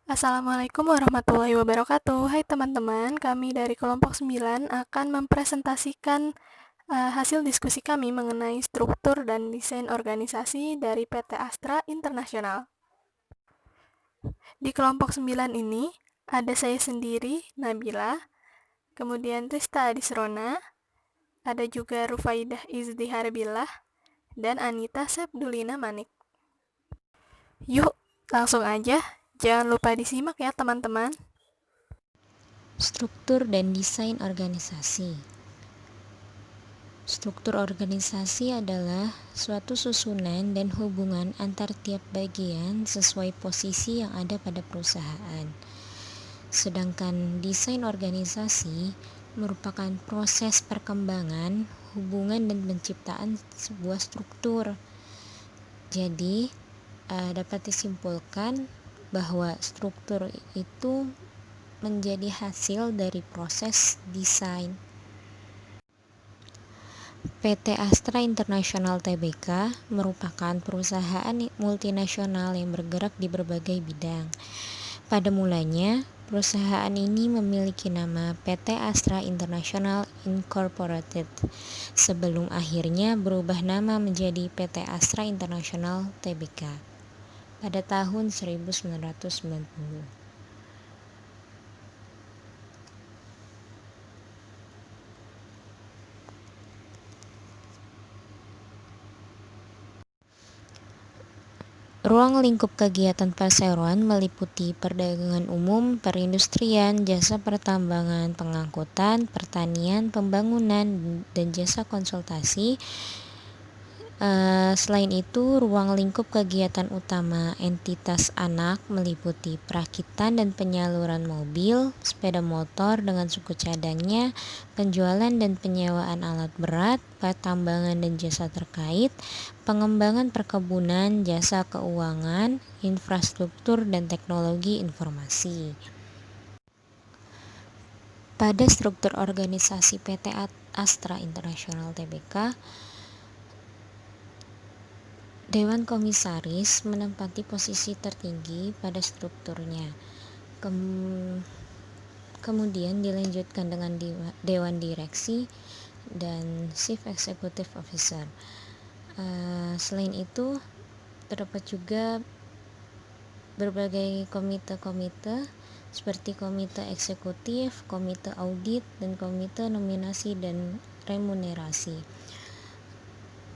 Assalamualaikum warahmatullahi wabarakatuh. Hai teman-teman, kami dari kelompok 9 akan mempresentasikan hasil diskusi kami mengenai struktur dan desain organisasi dari PT Astra Internasional. Di kelompok 9 ini ada saya sendiri, Nabila, kemudian Trista Adisrona, ada juga Rufaidah Izdiharbillah, dan Anita Sepdulina Manik. Yuk, langsung aja. Jangan lupa disimak ya teman-teman. Struktur dan desain organisasi. Struktur organisasi adalah suatu susunan dan hubungan antar tiap bagian sesuai posisi yang ada pada perusahaan. Sedangkan desain organisasi merupakan proses perkembangan, hubungan dan penciptaan sebuah struktur. Jadi, dapat disimpulkan bahwa struktur itu menjadi hasil dari proses desain. PT Astra International Tbk merupakan perusahaan multinasional yang bergerak di berbagai bidang. Pada mulanya, perusahaan ini memiliki nama PT Astra International Incorporated, sebelum akhirnya berubah nama menjadi PT Astra International Tbk pada tahun 1990. Ruang lingkup kegiatan perseroan meliputi perdagangan umum, perindustrian, jasa pertambangan, pengangkutan, pertanian, pembangunan, dan jasa konsultasi. Selain itu, ruang lingkup kegiatan utama entitas anak meliputi perakitan dan penyaluran mobil, sepeda motor dengan suku cadangnya, penjualan dan penyewaan alat berat, pertambangan dan jasa terkait, pengembangan perkebunan, jasa keuangan, infrastruktur dan teknologi informasi. Pada struktur organisasi PT Astra International Tbk, Dewan Komisaris menempati posisi tertinggi pada strukturnya. Kemudian dilanjutkan dengan Dewan Direksi dan Chief Executive Officer. Selain itu, terdapat juga berbagai komite-komite seperti komite eksekutif, komite audit, dan komite nominasi dan remunerasi.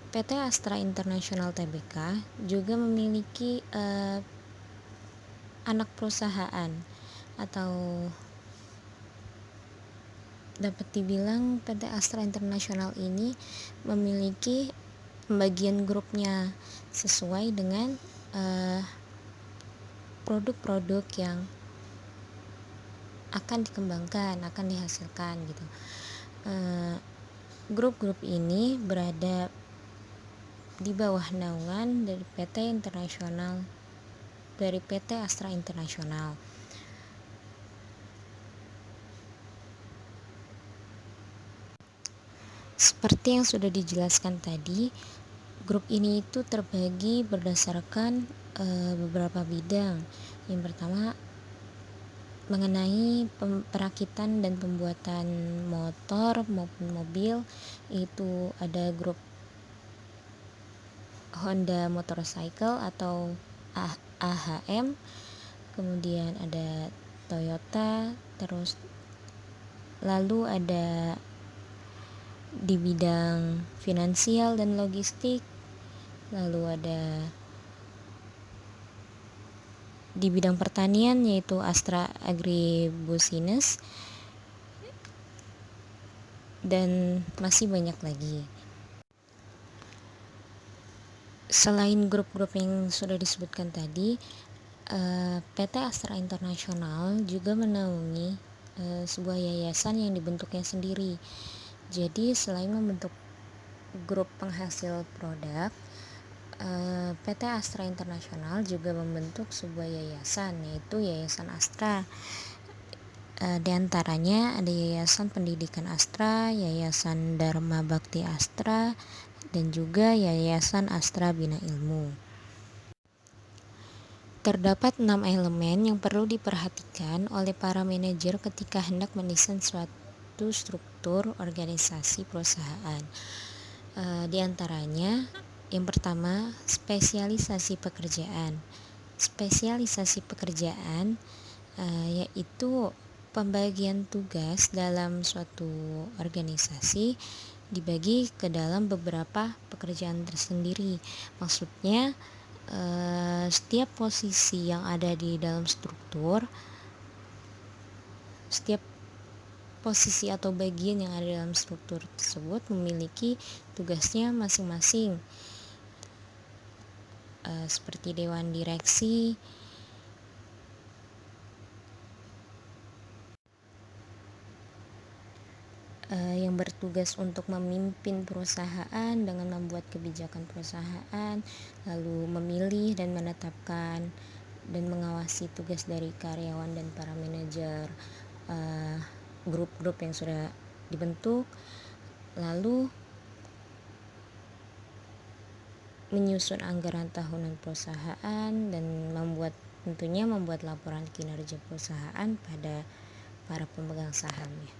PT Astra International Tbk juga memiliki anak perusahaan atau dapat dibilang PT Astra International ini memiliki pembagian grupnya sesuai dengan produk-produk yang akan dikembangkan, akan dihasilkan gitu. Grup-grup ini berada di bawah naungan dari PT Astra International. Seperti yang sudah dijelaskan tadi, grup ini itu terbagi berdasarkan beberapa bidang. Yang pertama mengenai perakitan dan pembuatan motor maupun mobil, itu ada grup Honda Motorcycle atau AHM, kemudian ada Toyota, terus lalu ada di bidang finansial dan logistik, lalu ada di bidang pertanian yaitu Astra Agribusiness, dan masih banyak lagi. Selain grup-grup yang sudah disebutkan tadi, PT Astra Internasional juga menaungi sebuah yayasan yang dibentuknya sendiri. Jadi selain membentuk grup penghasil produk, PT Astra Internasional juga membentuk sebuah yayasan, yaitu Yayasan Astra. Di antaranya ada Yayasan Pendidikan Astra, Yayasan Dharma Bakti Astra, dan juga Yayasan Astra Bina Ilmu. Terdapat 6 elemen yang perlu diperhatikan oleh para manajer ketika hendak mendesain suatu struktur organisasi perusahaan. Di antaranya, yang pertama, spesialisasi pekerjaan. Spesialisasi pekerjaan yaitu pembagian tugas dalam suatu organisasi dibagi ke dalam beberapa pekerjaan tersendiri. Maksudnya, setiap posisi yang ada di dalam struktur, setiap posisi atau bagian yang ada dalam struktur tersebut memiliki tugasnya masing-masing, seperti dewan direksi, yang bertugas untuk memimpin perusahaan dengan membuat kebijakan perusahaan, lalu memilih dan menetapkan dan mengawasi tugas dari karyawan dan para manajer, grup-grup yang sudah dibentuk, lalu menyusun anggaran tahunan perusahaan dan tentunya membuat laporan kinerja perusahaan pada para pemegang sahamnya.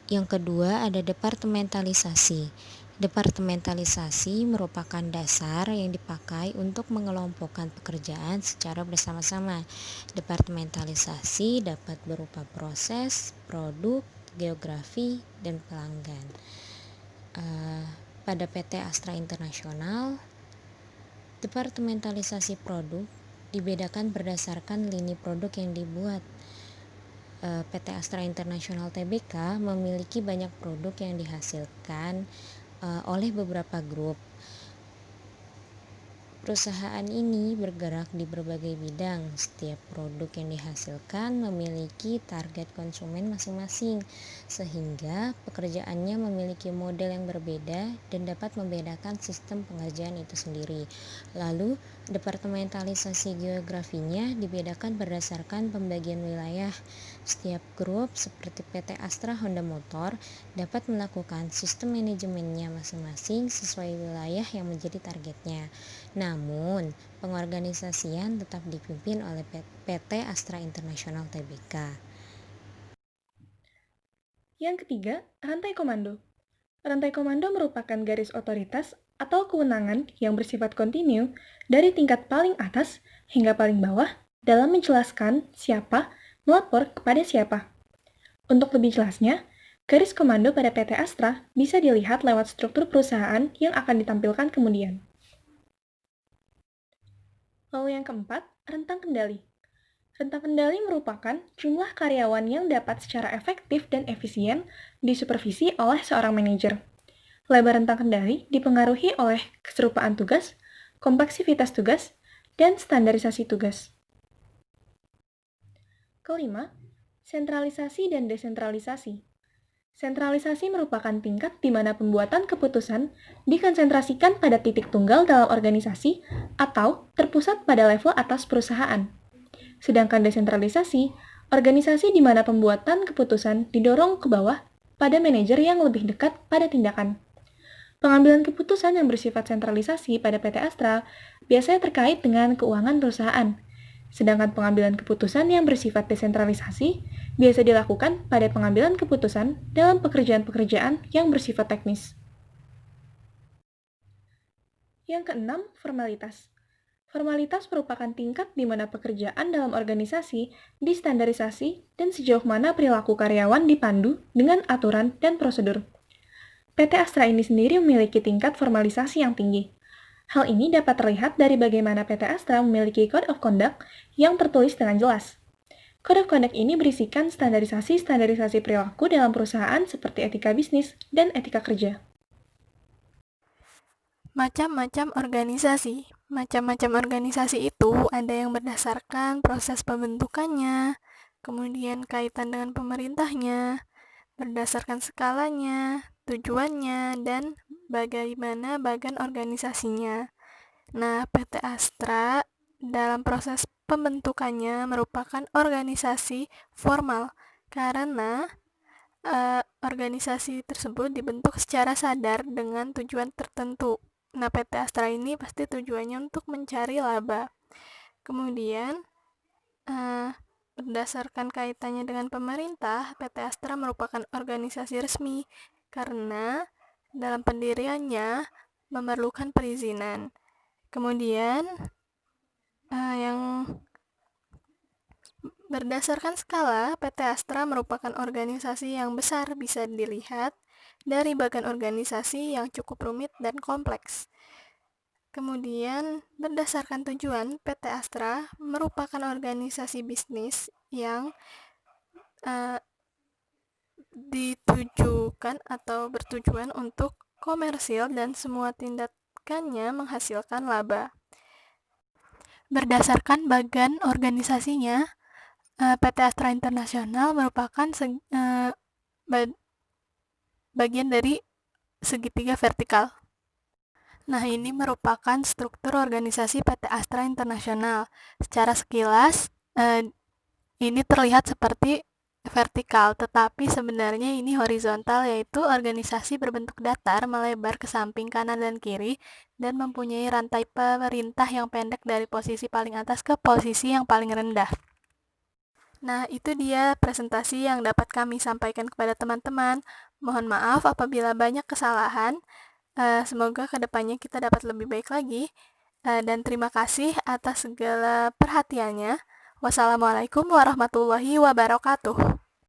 Yang kedua ada departementalisasi. Departementalisasi merupakan dasar yang dipakai untuk mengelompokkan pekerjaan secara bersama-sama. Departementalisasi dapat berupa proses, produk, geografi, dan pelanggan. Pada PT Astra International, departementalisasi produk dibedakan berdasarkan lini produk yang dibuat. PT Astra International Tbk memiliki banyak produk yang dihasilkan oleh beberapa grup. Perusahaan ini bergerak di berbagai bidang. Setiap produk yang dihasilkan memiliki target konsumen masing-masing, sehingga pekerjaannya memiliki model yang berbeda dan dapat membedakan sistem pengerjaan itu sendiri. Lalu, departementalisasi geografinya dibedakan berdasarkan pembagian wilayah. Setiap grup seperti PT Astra Honda Motor dapat melakukan sistem manajemennya masing-masing sesuai wilayah yang menjadi targetnya. Namun, pengorganisasian tetap dipimpin oleh PT Astra International Tbk. Yang ketiga, rantai komando. Rantai komando merupakan garis otoritas atau kewenangan yang bersifat kontinu dari tingkat paling atas hingga paling bawah dalam menjelaskan siapa melapor kepada siapa. Untuk lebih jelasnya, garis komando pada PT Astra bisa dilihat lewat struktur perusahaan yang akan ditampilkan kemudian. Lalu yang keempat, rentang kendali. Rentang kendali merupakan jumlah karyawan yang dapat secara efektif dan efisien disupervisi oleh seorang manajer. Lebar rentang kendali dipengaruhi oleh keserupaan tugas, kompleksitas tugas, dan standarisasi tugas. Kelima, sentralisasi dan desentralisasi. Sentralisasi merupakan tingkat di mana pembuatan keputusan dikonsentrasikan pada titik tunggal dalam organisasi atau terpusat pada level atas perusahaan. Sedangkan desentralisasi, organisasi di mana pembuatan keputusan didorong ke bawah pada manajer yang lebih dekat pada tindakan. Pengambilan keputusan yang bersifat sentralisasi pada PT Astra biasanya terkait dengan keuangan perusahaan, sedangkan pengambilan keputusan yang bersifat desentralisasi biasa dilakukan pada pengambilan keputusan dalam pekerjaan-pekerjaan yang bersifat teknis. Yang keenam, formalitas. Formalitas merupakan tingkat di mana pekerjaan dalam organisasi distandarisasi dan sejauh mana perilaku karyawan dipandu dengan aturan dan prosedur. PT Astra ini sendiri memiliki tingkat formalisasi yang tinggi. Hal ini dapat terlihat dari bagaimana PT Astra memiliki Code of Conduct yang tertulis dengan jelas. Code of Conduct ini berisikan standarisasi perilaku dalam perusahaan seperti etika bisnis dan etika kerja. Macam-macam organisasi. Macam-macam organisasi itu ada yang berdasarkan proses pembentukannya, kemudian kaitan dengan pemerintahnya, berdasarkan skalanya, tujuannya, dan bagaimana bagian organisasinya. Nah, PT Astra dalam proses pembentukannya merupakan organisasi formal karena organisasi tersebut dibentuk secara sadar dengan tujuan tertentu. Nah, PT Astra ini pasti tujuannya untuk mencari laba. Kemudian, berdasarkan kaitannya dengan pemerintah, PT Astra merupakan organisasi resmi karena dalam pendiriannya memerlukan perizinan. Kemudian, yang berdasarkan skala, PT Astra merupakan organisasi yang besar, bisa dilihat dari bagian organisasi yang cukup rumit dan kompleks. Kemudian, berdasarkan tujuan, PT Astra merupakan organisasi bisnis yang ditujukan atau bertujuan untuk komersil dan semua tindakannya menghasilkan laba. Berdasarkan bagian organisasinya, PT Astra Internasional merupakan bagian dari segitiga vertikal. Nah, ini merupakan struktur organisasi PT Astra Internasional. Secara sekilas, ini terlihat seperti vertikal, tetapi sebenarnya ini horizontal, yaitu organisasi berbentuk datar melebar ke samping kanan dan kiri dan mempunyai rantai perintah yang pendek dari posisi paling atas ke posisi yang paling rendah. Nah, itu dia presentasi yang dapat kami sampaikan kepada teman-teman. Mohon maaf apabila banyak kesalahan. Semoga kedepannya kita dapat lebih baik lagi. Dan terima kasih atas segala perhatiannya. Wassalamualaikum warahmatullahi wabarakatuh.